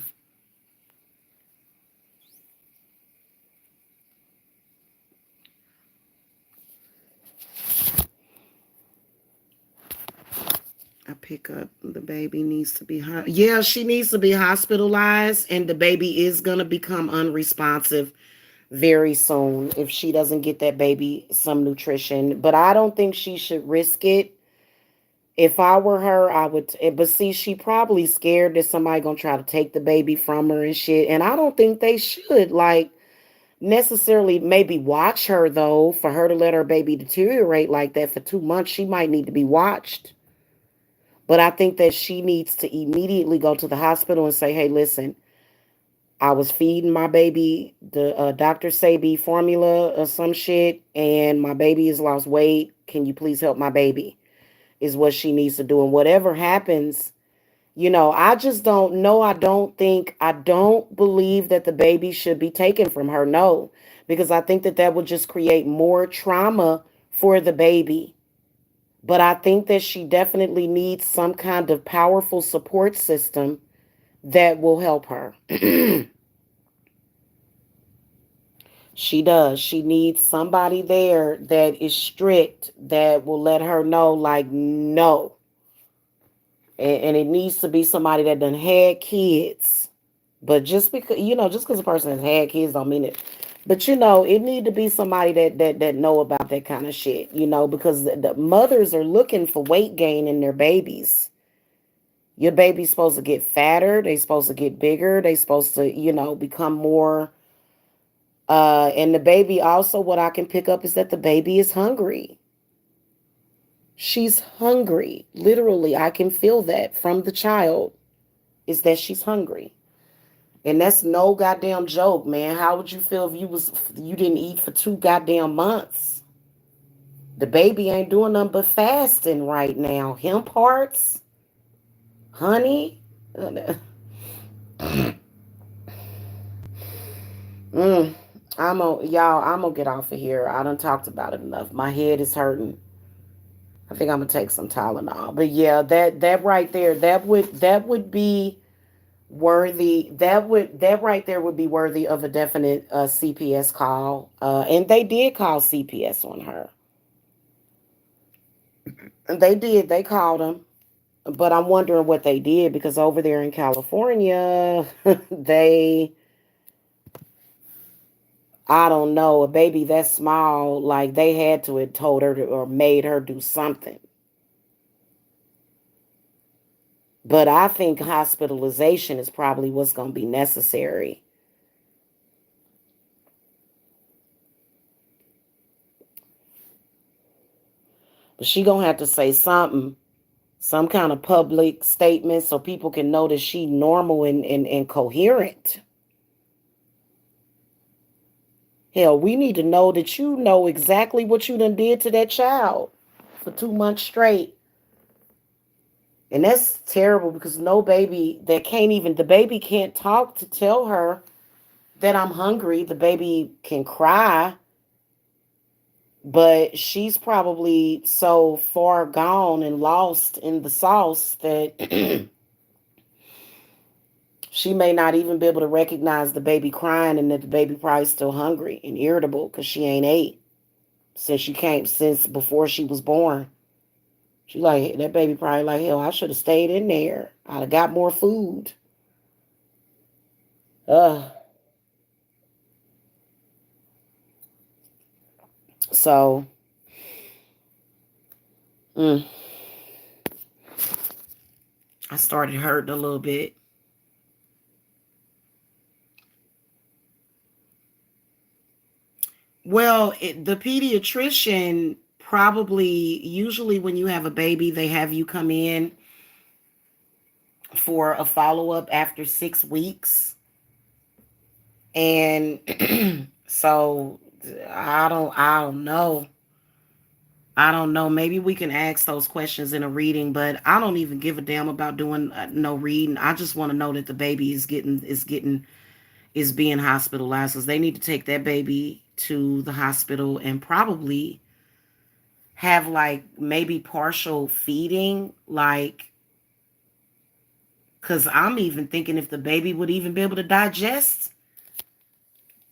I pick up the baby needs to be yeah, she needs to be hospitalized, and the baby is gonna become unresponsive very soon if she doesn't get that baby some nutrition. But I don't think she should risk it. If I were her, I would. But see, she probably scared that somebody gonna try to take the baby from her and shit. And I don't think they should like necessarily maybe watch her though. For her to let her baby deteriorate like that for 2 months, she might need to be watched. But I think that she needs to immediately go to the hospital and say, "Hey, listen, I was feeding my baby the Dr. Sabi formula or some shit, and my baby has lost weight. Can you please help my baby?" is what she needs to do. And whatever happens, I just don't know. I don't believe that the baby should be taken from her. No, because I think that that would just create more trauma for the baby. But I think that she definitely needs some kind of powerful support system that will help her. She does. She needs somebody there that is strict, that will let her know, like, no. And it needs to be somebody that done had kids. But just because a person has had kids don't mean it. But it need to be somebody that know about that kind of shit, because the mothers are looking for weight gain in their babies. Your baby's supposed to get fatter, they supposed to get bigger, they supposed to, become more and the baby also, what I can pick up is that the baby is hungry. She's hungry. Literally, I can feel that from the child, is that she's hungry. And that's no goddamn joke, man. How would you feel if you didn't eat for 2 goddamn months? The baby ain't doing nothing but fasting right now. Hemp hearts, honey. Mm, I'm gonna get off of here. I done talked about it enough. My head is hurting. I think I'm gonna take some Tylenol. But yeah, that right there, that would be worthy. That right there would be worthy of a definite CPS call. And they did call CPS on her. And they did. They called them. But I'm wondering what they did, because over there in California, they, I don't know, a baby that small, like they had to have told her or made her do something. But I think hospitalization is probably what's going to be necessary. But she going to have to say something, some kind of public statement, so people can know that she normal and coherent. Hell, we need to know that you know exactly what you done did to that child for 2 months straight. And that's terrible, because no baby that can't even, the baby can't talk to tell her that I'm hungry. The baby can cry, but she's probably so far gone and lost in the sauce that she may not even be able to recognize the baby crying, and that the baby probably still hungry and irritable because she ain't ate since before she was born. She like, that baby probably like, hell, I should have stayed in there. I'd have got more food. Uh so mm, I started hurting a little bit. Well, the pediatrician probably, usually when you have a baby, they have you come in for a follow up after 6 weeks. And so I don't know. I don't know. Maybe we can ask those questions in a reading, but I don't even give a damn about doing no reading. I just want to know that the baby is being hospitalized, because they need to take that baby to the hospital and probably have like maybe partial feeding, like, because I'm even thinking if the baby would even be able to digest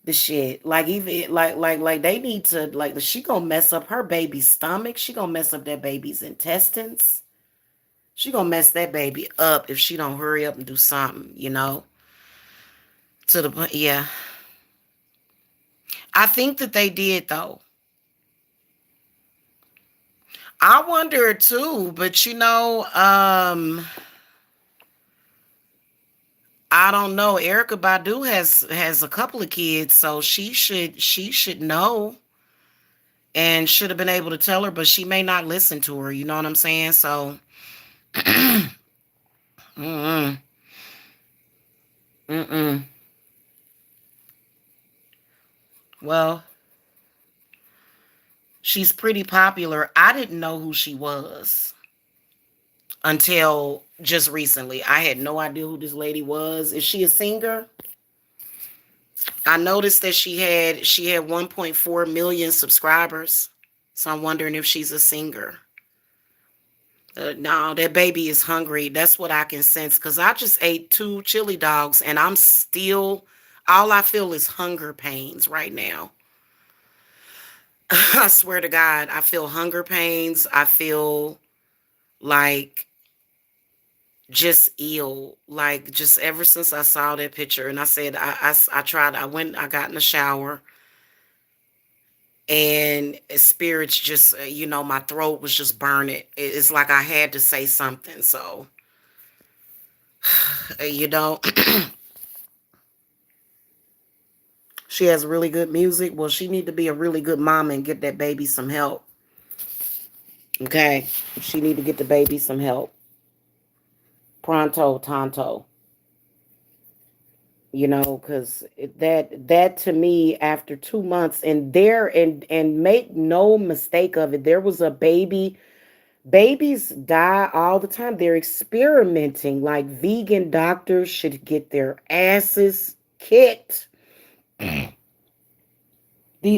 the shit, like, even like they need to, like, she gonna mess up her baby's stomach, she gonna mess up that baby's intestines, she gonna mess that baby up if she don't hurry up and do something, to the point. Yeah, I think that they did though. I wonder too, but I don't know. Erica Badu has a couple of kids, so she should know and should have been able to tell her, but she may not listen to her. You know what I'm saying? So, mm-mm, mm-mm. Well, she's pretty popular. I didn't know who she was. until just recently. I had no idea who this lady was. Is she a singer? I noticed that she had 1.4 million subscribers. So I'm wondering if she's a singer. No, that baby is hungry. That's what I can sense. Because I just ate 2 chili dogs and I'm still, all I feel is hunger pains right now. I swear to God, I feel hunger pains. I feel like just ill. Like just ever since I saw that picture and I said, I tried, I got in the shower and spirits just, my throat was just burning. It's like I had to say something. So, you know, she has really good music. Well, she need to be a really good mama and get that baby some help. Okay, she need to get the baby some help. Pronto, tanto. Because that to me, after 2 months, and make no mistake of it, there was a baby. Babies die all the time. They're experimenting. Like vegan doctors should get their asses kicked.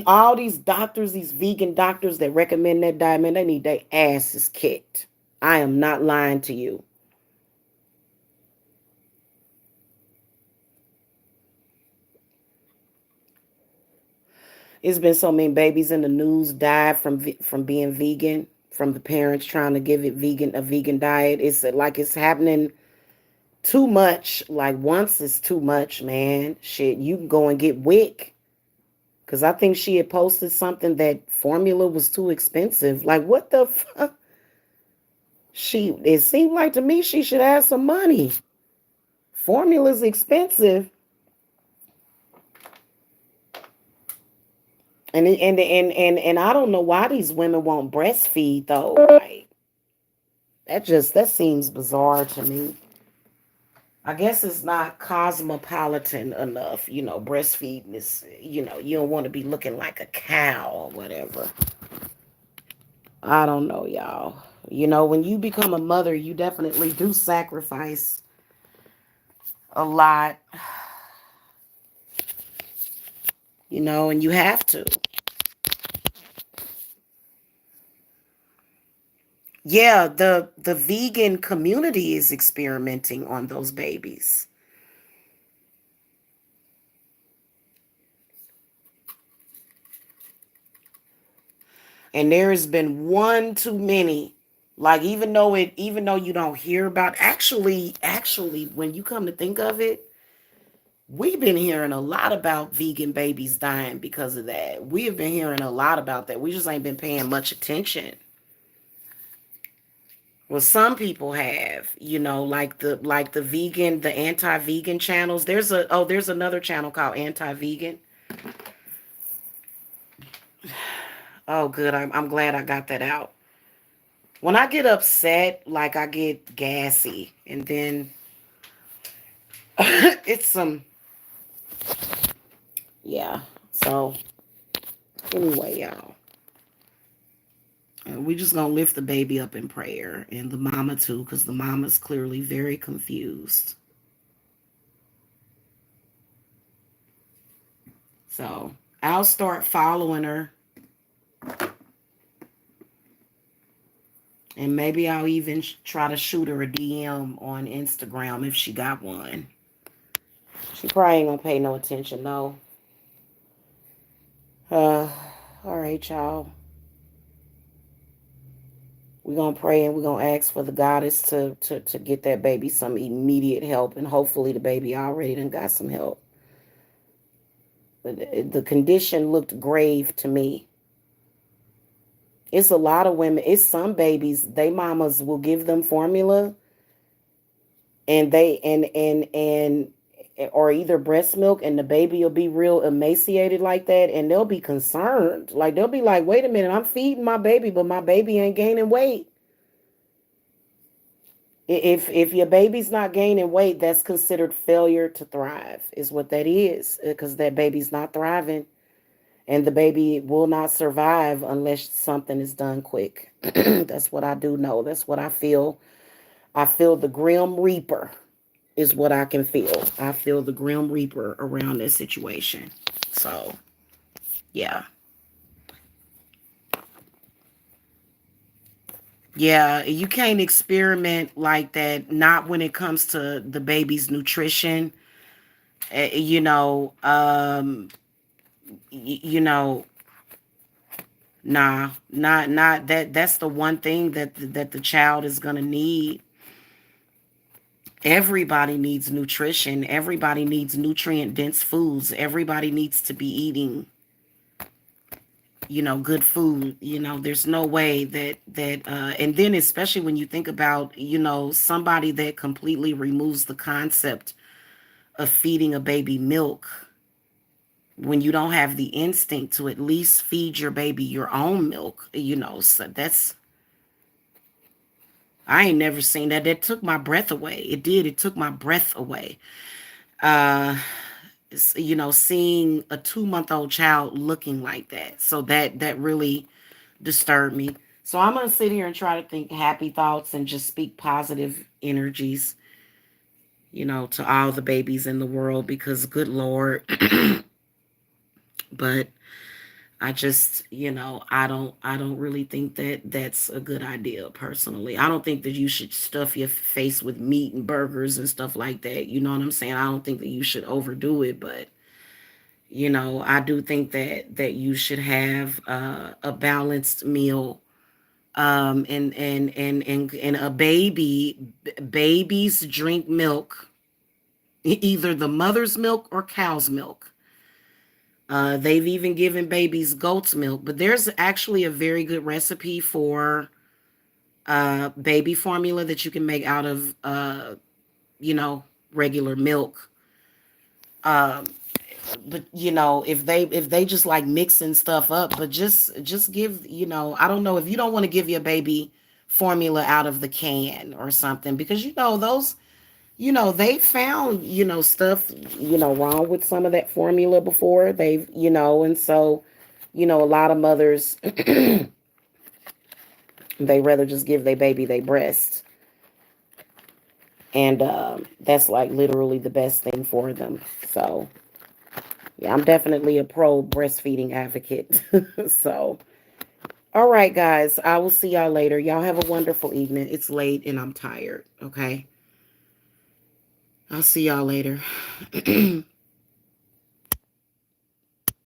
All these doctors, these vegan doctors that recommend that diet, man, they need their asses kicked. I am not lying to you. It's been so many babies in the news died from being vegan, from the parents trying to give it a vegan diet. It's like it's happening too much. Like once it's too much, man. Shit, you can go and get WIC. Cause I think she had posted something that formula was too expensive. Like what the fuck? It seemed like to me she should have some money. Formula's expensive. And I don't know why these women won't breastfeed though. Like that seems bizarre to me. I guess it's not cosmopolitan enough. Breastfeeding is, you don't want to be looking like a cow or whatever. I don't know, y'all. When you become a mother, you definitely do sacrifice a lot, and you have to. Yeah, the vegan community is experimenting on those babies. And there has been one too many. Like even though you don't hear about, actually when you come to think of it, we've been hearing a lot about vegan babies dying because of that. We have been hearing a lot about that. We just ain't been paying much attention. Well, some people have, like the anti-vegan channels. There's another channel called Anti-Vegan. Oh, good. I'm glad I got that out. When I get upset, like I get gassy, and then it's yeah. So anyway, y'all, we just gonna lift the baby up in prayer, and the mama too, because the mama's clearly very confused. So I'll start following her, and maybe I'll even try to shoot her a DM on Instagram if she got one. She probably ain't gonna pay no attention, no. Uh, all right, y'all. We're gonna pray and we're gonna ask for the goddess to get that baby some immediate help, and hopefully the baby already done got some help. But the condition looked grave to me. It's a lot of women. It's some babies. They mamas will give them formula, and they and or either breast milk, and the baby will be real emaciated like that, and they'll be concerned. Like they'll be like, "Wait a minute, I'm feeding my baby, but my baby ain't gaining weight." If your baby's not gaining weight, that's considered failure to thrive, is what that is, because that baby's not thriving, and the baby will not survive unless something is done quick. That's what I do know. That's what I feel. I feel the Grim Reaper is what I can feel. I feel the Grim Reaper around this situation. So, yeah. Yeah, you can't experiment like that, not when it comes to the baby's nutrition. You know, you know, nah, not that. That's the one thing that the child is gonna need. Everybody needs nutrition. Everybody needs nutrient dense foods. Everybody needs to be eating, good food. There's no way and then especially when you think about, somebody that completely removes the concept of feeding a baby milk, when you don't have the instinct to at least feed your baby your own milk, so I ain't never seen that. That took my breath away. It did. It took my breath away. Uh, seeing a 2-month-old child looking like that. So that really disturbed me. So I'm going to sit here and try to think happy thoughts and just speak positive energies, to all the babies in the world, because good Lord. But I just, I don't really think that that's a good idea personally. I don't think that you should stuff your face with meat and burgers and stuff like that. You know what I'm saying? I don't think that you should overdo it, but I do think that you should have a balanced meal. And a babies drink milk, either the mother's milk or cow's milk. They've even given babies goat's milk, but there's actually a very good recipe for baby formula that you can make out of regular milk. Um, but if they just like mixing stuff up, but just give, I don't know, if you don't want to give your baby formula out of the can or something, because those, they found, stuff, wrong with some of that formula before. They've, and so, a lot of mothers, they rather just give their baby their breast. And that's like literally the best thing for them. So, yeah, I'm definitely a pro breastfeeding advocate. So, all right, guys, I will see y'all later. Y'all have a wonderful evening. It's late and I'm tired. Okay. I'll see y'all later.